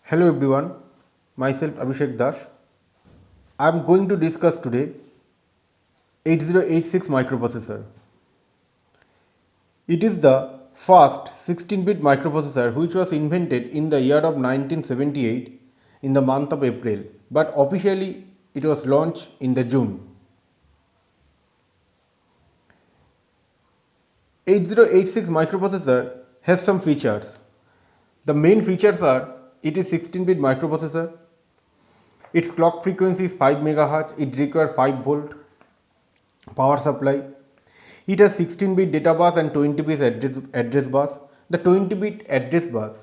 Hello everyone, myself Abhishek Das. I am going to discuss today 8086 microprocessor. It is the first 16-bit microprocessor which was invented in the year of 1978 in the month of April, but officially it was launched in the June. 8086 microprocessor has some features. The main features are it is 16-bit microprocessor. Its clock frequency is 5 MHz. It requires 5 volt power supply. It has 16-bit data bus and 20-bit address bus. The 20-bit address bus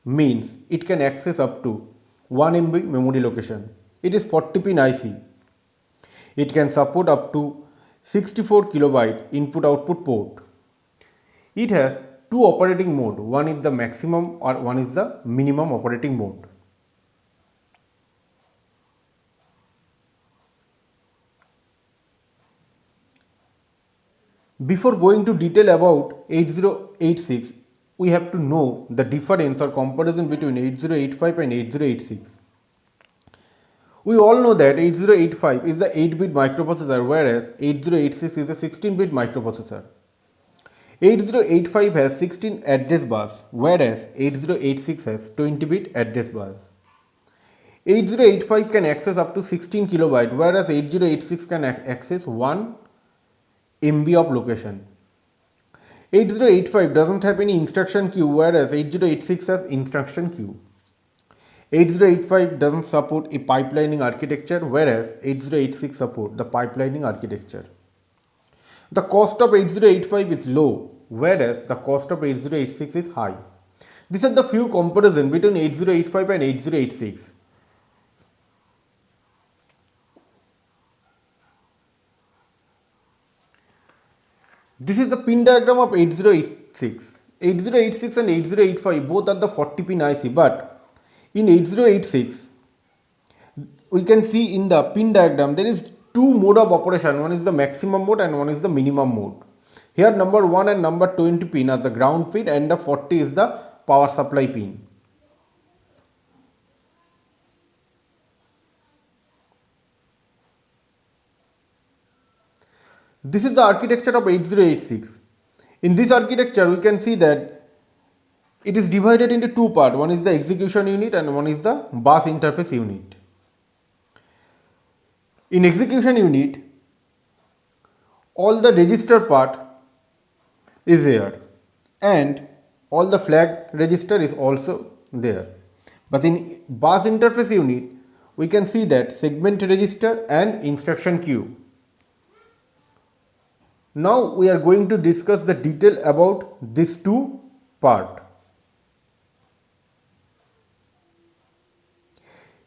means it can access up to 1 MB memory location. It is 40-pin IC. It can support up to 64 kilobyte input-output port. It has two operating mode. One is the maximum or one is the minimum operating mode. Before going to detail about 8086, we have to know the difference or comparison between 8085 and 8086. We all know that 8085 is the 8-bit microprocessor, whereas 8086 is a 16-bit microprocessor. 8085 has 16 address bus, whereas 8086 has 20-bit address bus. 8085 can access up to 16 kilobyte, whereas 8086 can access 1 MB of location. 8085 doesn't have any instruction queue, whereas 8086 has instruction queue. 8085 doesn't support a pipelining architecture, whereas 8086 support the pipelining architecture. The cost of 8085 is low, whereas the cost of 8086 is high. These are the few comparisons between 8085 and 8086. This is the pin diagram of 8086. 8086 and 8085 both are the 40-pin IC, but in 8086 we can see in the pin diagram there is two mode of operation. One is the maximum mode and one is the minimum mode. Here number 1 and number 20 pin are the ground pin and the 40 is the power supply pin. This is the architecture of 8086. In this architecture we can see that it is divided into two parts. One is the execution unit and one is the bus interface unit. In execution unit, all the register part is there and all the flag register is also there. But in bus interface unit, we can see that segment register and instruction queue. Now we are going to discuss the detail about these two parts.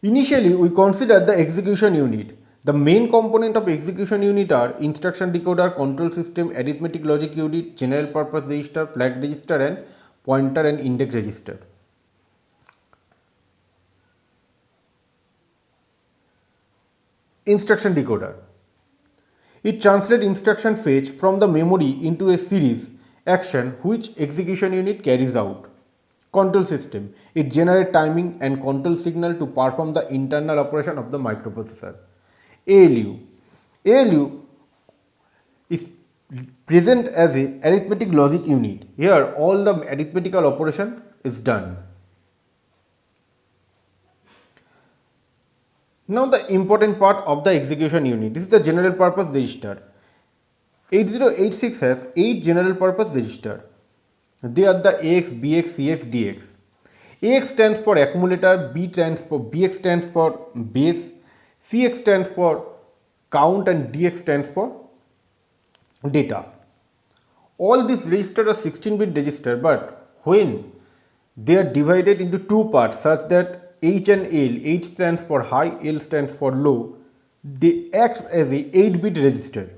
Initially, we consider the execution unit. The main component of execution unit are instruction decoder, control system, arithmetic logic unit, general purpose register, flag register and pointer and index register. Instruction decoder. It translates instruction fetch from the memory into a series action which execution unit carries out. Control system. It generates timing and control signal to perform the internal operation of the microprocessor. ALU. ALU is present as a arithmetic logic unit. Here all the arithmetical operation is done. Now the important part of the execution unit. This is the general purpose register. 8086 has 8 general purpose register. They are the AX, BX, CX, DX. AX stands for accumulator, BX stands for base, CX stands for count and DX stands for data. All these registers are 16-bit register, but when they are divided into two parts such that H and L, H stands for high, L stands for low, they act as a 8-bit register.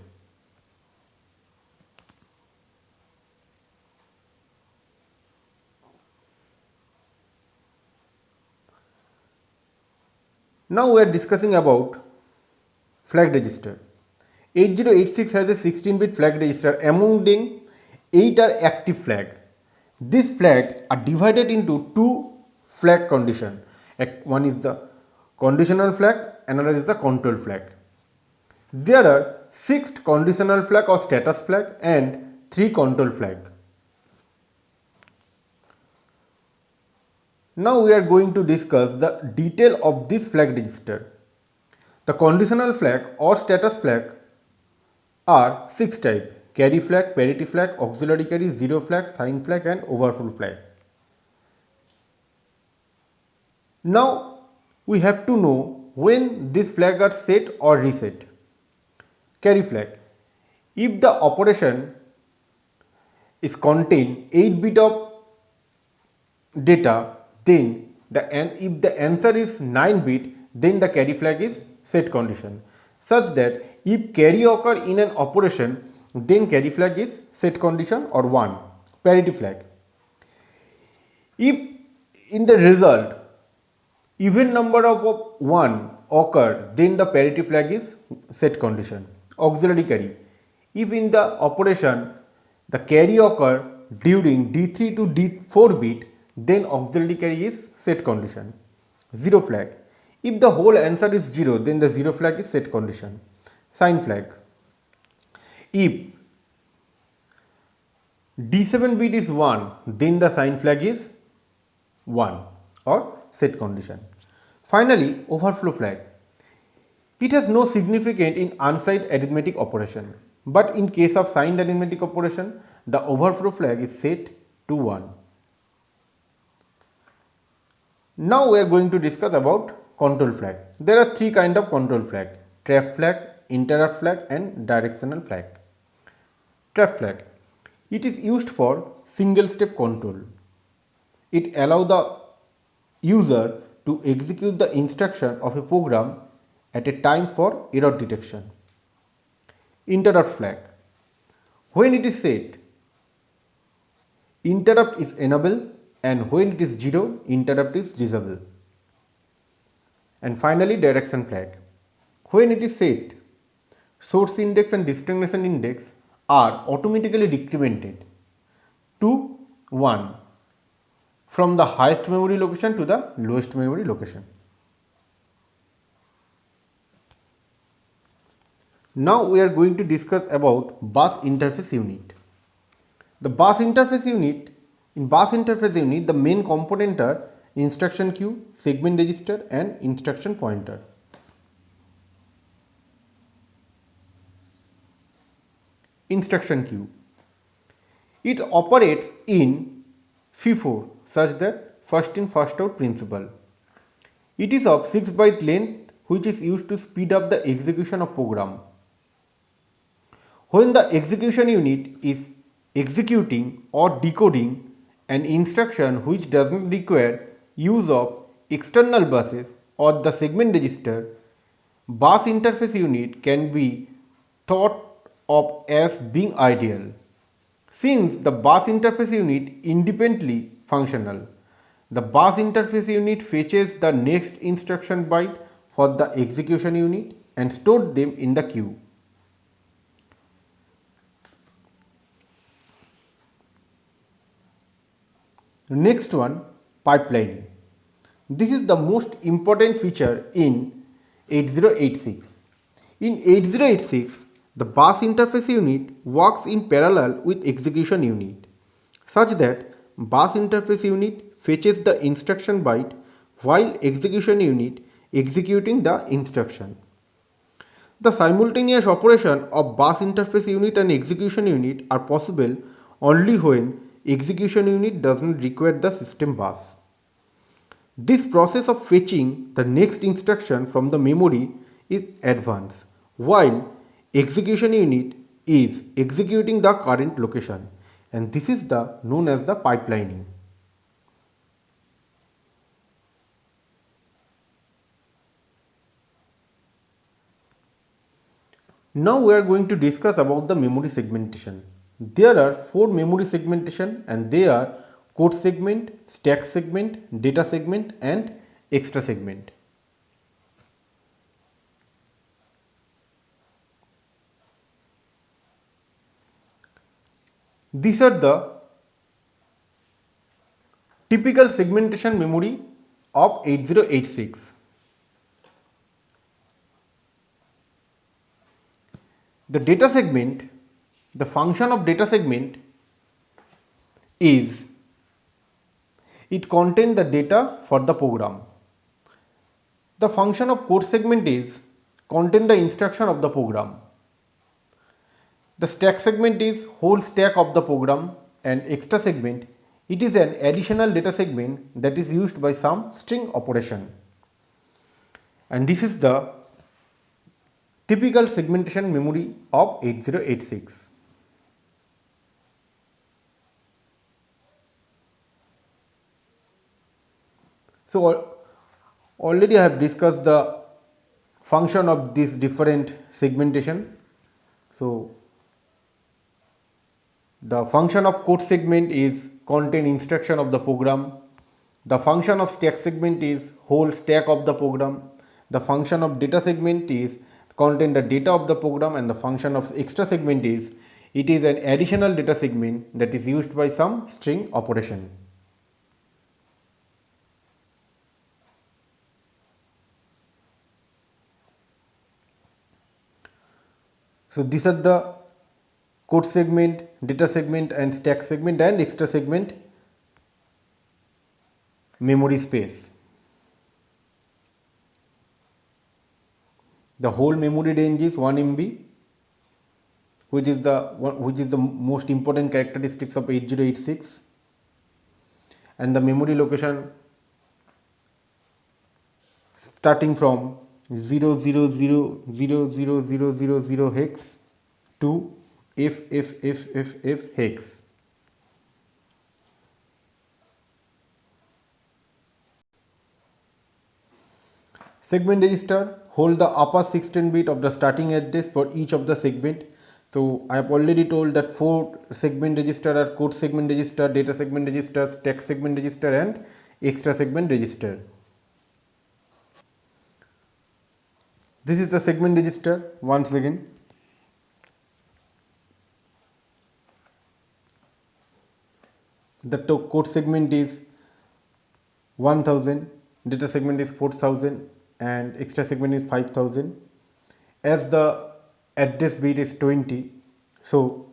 Now we are discussing about flag register. 8086 has a 16-bit flag register. Among them, 8 are active flag. These flags are divided into two flag condition. One is the conditional flag, another is the control flag. There are 6 conditional flag or status flag and 3 control flag. Now we are going to discuss the detail of this flag register. The conditional flag or status flag are 6 types: carry flag, parity flag, auxiliary carry, zero flag, sign flag and overflow flag. Now we have to know when these flags are set or reset. Carry flag. If the operation is contain 8 bit of data, then if the answer is 9 bit, then the carry flag is set condition, such that if carry occur in an operation, then carry flag is set condition or 1. Parity flag. If in the result even number of 1 occur, then the parity flag is set condition. Auxiliary carry. If in the operation the carry occur during D3 to D4 bit, then auxiliary carry is set condition. Zero flag. If the whole answer is 0, then the zero flag is set condition. Sign flag. If D7 bit is 1, then the sign flag is 1 or set condition. Finally, overflow flag. It has no significance in unsigned arithmetic operation, but in case of signed arithmetic operation, the overflow flag is set to 1. Now we are going to discuss about control flag. There are 3 kinds of control flag: trap flag, interrupt flag and directional flag. Trap flag. It is used for single step control. It allows the user to execute the instruction of a program at a time for error detection. Interrupt flag. When it is set, interrupt is enabled, and when it is 0, interrupt is disabled. And finally, direction flag. When it is set, source index and destination index are automatically decremented to 1 from the highest memory location to the lowest memory location. Now we are going to discuss about bus interface unit. The bus interface unit, in bus interface unit, the main component are instruction queue, segment register and instruction pointer. Instruction queue. It operates in FIFO such that first in first out principle. It is of 6 byte length, which is used to speed up the execution of program. When the execution unit is executing or decoding an instruction which does not require use of external buses or the segment register, bus interface unit can be thought of as being ideal, since the bus interface unit independently functional. The bus interface unit fetches the next instruction byte for the execution unit and stores them in the queue. Next one, pipelining. This is the most important feature in 8086. In 8086, the bus interface unit works in parallel with execution unit, such that bus interface unit fetches the instruction byte while execution unit executing the instruction. The simultaneous operation of bus interface unit and execution unit are possible only when execution unit does not require the system bus. This process of fetching the next instruction from the memory is advanced, while execution unit is executing the current location, and this is known as the pipelining. Now we are going to discuss about the memory segmentation. There are 4 memory segmentation, and they are code segment, stack segment, data segment and extra segment. These are the typical segmentation memory of 8086. The data segment, the function of data segment is it contains the data for the program. The function of code segment is contain the instruction of the program. The stack segment is whole stack of the program, and extra segment, it is an additional data segment that is used by some string operation. And this is the typical segmentation memory of 8086. So already I have discussed the function of this different segmentation. So the function of code segment is contain instruction of the program. The function of stack segment is whole stack of the program. The function of data segment is contain the data of the program, and the function of extra segment is it is an additional data segment that is used by some string operation. So these are the code segment, data segment, and stack segment and extra segment memory space. The whole memory range is 1 MB, which is the most important characteristics of 8086, and the memory location starting from 0000000 hex to FFFFF hex. Segment register hold the upper 16 bit of the starting address for each of the segment. So I have already told that 4 segment register are code segment register, data segment register, stack segment register, and extra segment register. This is the segment register once again. The code segment is 1000, data segment is 4000, and extra segment is 5000. As the address bit is 20, so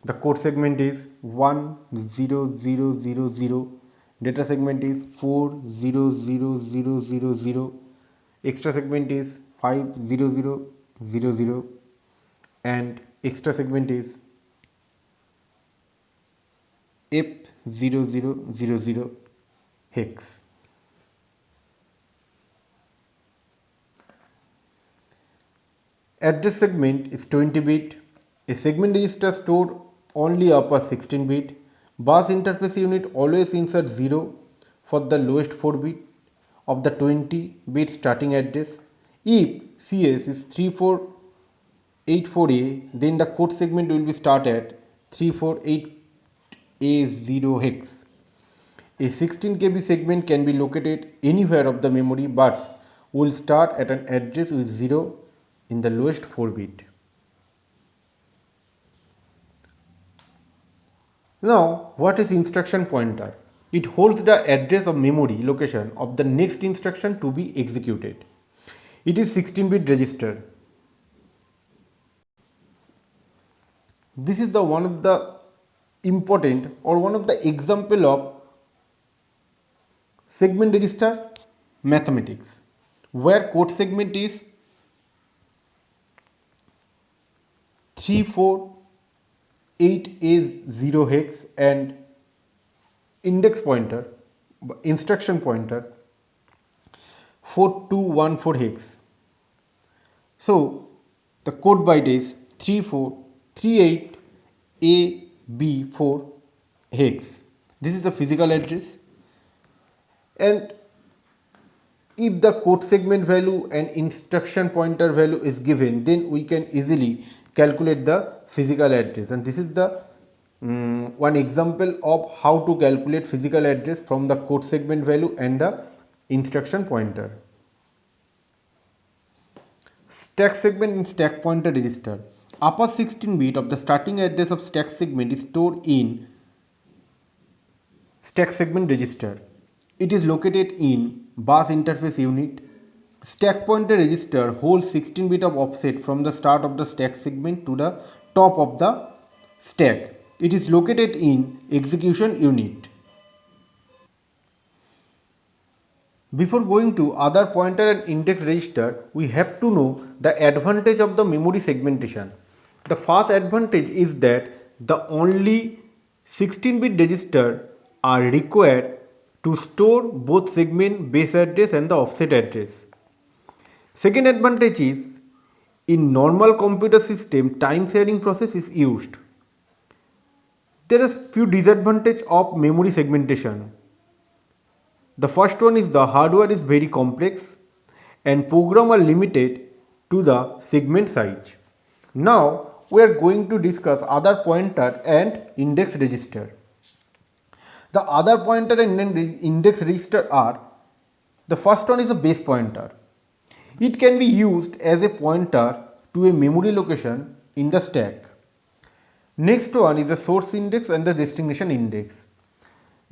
the code segment is 10000, data segment is 400000, extra segment is 50000, and extra segment is F0000 hex. Address segment is 20 bit. A segment register stored only upper 16 bit. Bus interface unit always insert 0 for the lowest 4 bit of the 20 bit starting address. If CS is 3484A, then the code segment will be start at 348A0 hex. A 16 KB segment can be located anywhere of the memory, but will start at an address with 0 in the lowest 4 bit. Now, what is instruction pointer? It holds the address of memory location of the next instruction to be executed. It is 16-bit register. This is the one of the important or one of the example of segment register mathematics, where code segment is 348A0 hex and index pointer, instruction pointer 4214 hex. So the code byte is 3438AB4 hex. This is the physical address, and if the code segment value and instruction pointer value is given, then we can easily calculate the physical address. And this is the one example of how to calculate physical address from the code segment value and the instruction pointer. Stack segment and stack pointer register. Upper 16 bit of the starting address of stack segment is stored in stack segment register. It is located in bus interface unit. Stack pointer register holds 16 bit of offset from the start of the stack segment to the top of the stack. It is located in execution unit. Before going to other pointer and index register, we have to know the advantage of the memory segmentation. The first advantage is that the only 16-bit register are required to store both segment base address and the offset address. Second advantage is in normal computer system time sharing process is used. There are few disadvantages of memory segmentation. The first one is the hardware is very complex and program are limited to the segment size. Now we are going to discuss other pointer and index register. The other pointer and index register are, the first one is a base pointer. It can be used as a pointer to a memory location in the stack. Next one is the source index and the destination index.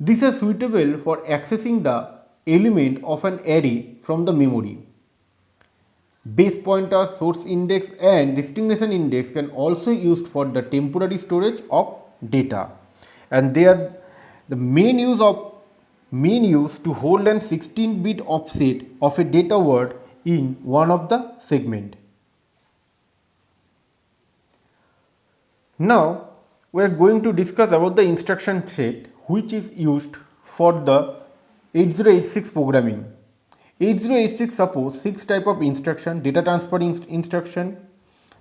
These are suitable for accessing the element of an array from the memory. Base pointer, source index and destination index can also be used for the temporary storage of data, and they are the main use to hold an 16-bit offset of a data word in one of the segment. Now we are going to discuss about the instruction set which is used for the 8086 programming. 8086 supports 6 type of instruction: data transfer instruction.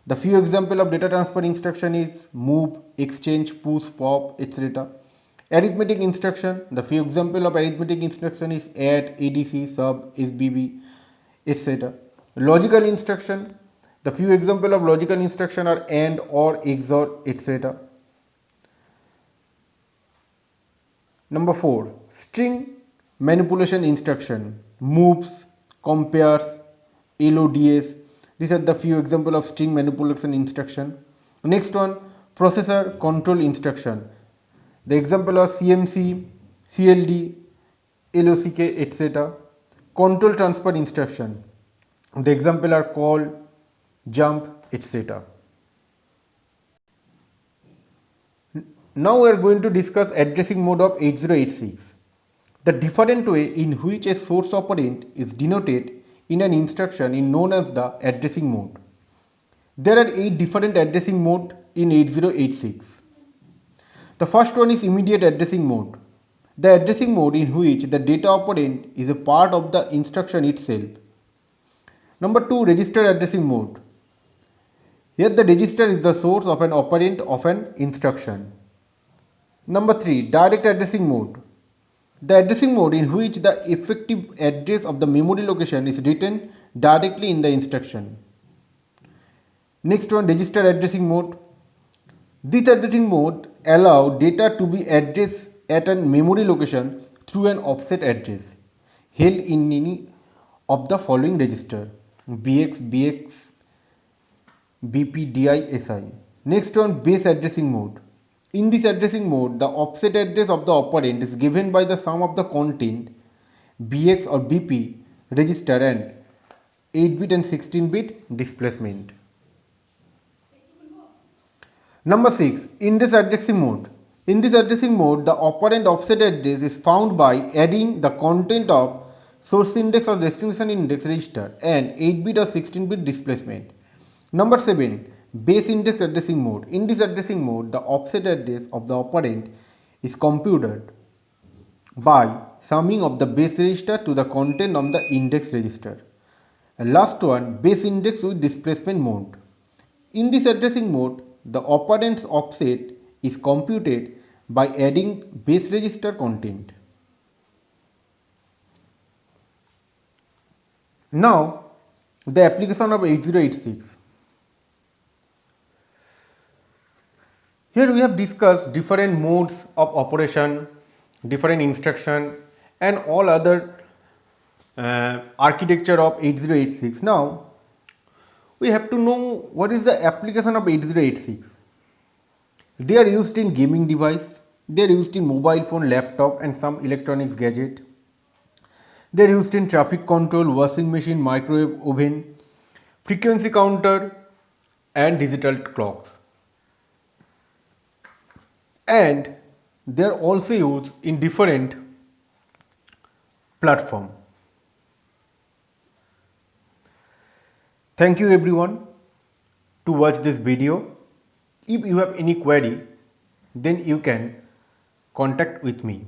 The few example of data transfer instruction is move, exchange, push, pop, etc. Arithmetic instruction. The few example of arithmetic instruction is add, ADC, sub, SBB, etc. Logical instruction. The few example of logical instruction are AND, OR, XOR, etc. Number 4. String manipulation instruction: moves, compares, LODS. These are the few example of string manipulation instruction. Next one, processor control instruction. The example are CMC, CLD, LOCK, etc. Control transfer instruction. The example are call, jump, etc. Now we are going to discuss addressing mode of 8086. The different way in which a source operand is denoted in an instruction is known as the addressing mode. There are 8 different addressing modes in 8086. The first one is immediate addressing mode. The addressing mode in which the data operand is a part of the instruction itself. Number 2, register addressing mode. Here the register is the source of an operand of an instruction. Number 3, direct addressing mode. The addressing mode in which the effective address of the memory location is written directly in the instruction. Next one, register addressing mode. This addressing mode allows data to be addressed at a memory location through an offset address held in any of the following register: BX, BX, BP, DI, SI. Next one, base addressing mode. In this addressing mode, the offset address of the operand is given by the sum of the content BX or BP register and 8-bit and 16-bit displacement. Number 6, index addressing mode. In this addressing mode, the operand offset address is found by adding the content of source index or destination index register and 8-bit or 16-bit displacement. Number 7, base index addressing mode. In this addressing mode, the offset address of the operand is computed by summing of the base register to the content of the index register. And last one, base index with displacement mode. In this addressing mode, the operand's offset is computed by adding base register content. Now, the application of 8086. Here we have discussed different modes of operation, different instruction and all other architecture of 8086. Now we have to know what is the application of 8086. They are used in gaming device, they are used in mobile phone, laptop and some electronics gadget. They are used in traffic control, washing machine, microwave, oven, frequency counter and digital clocks. And they are also used in different platforms. Thank you everyone to watch this video. If you have any query, then you can contact with me.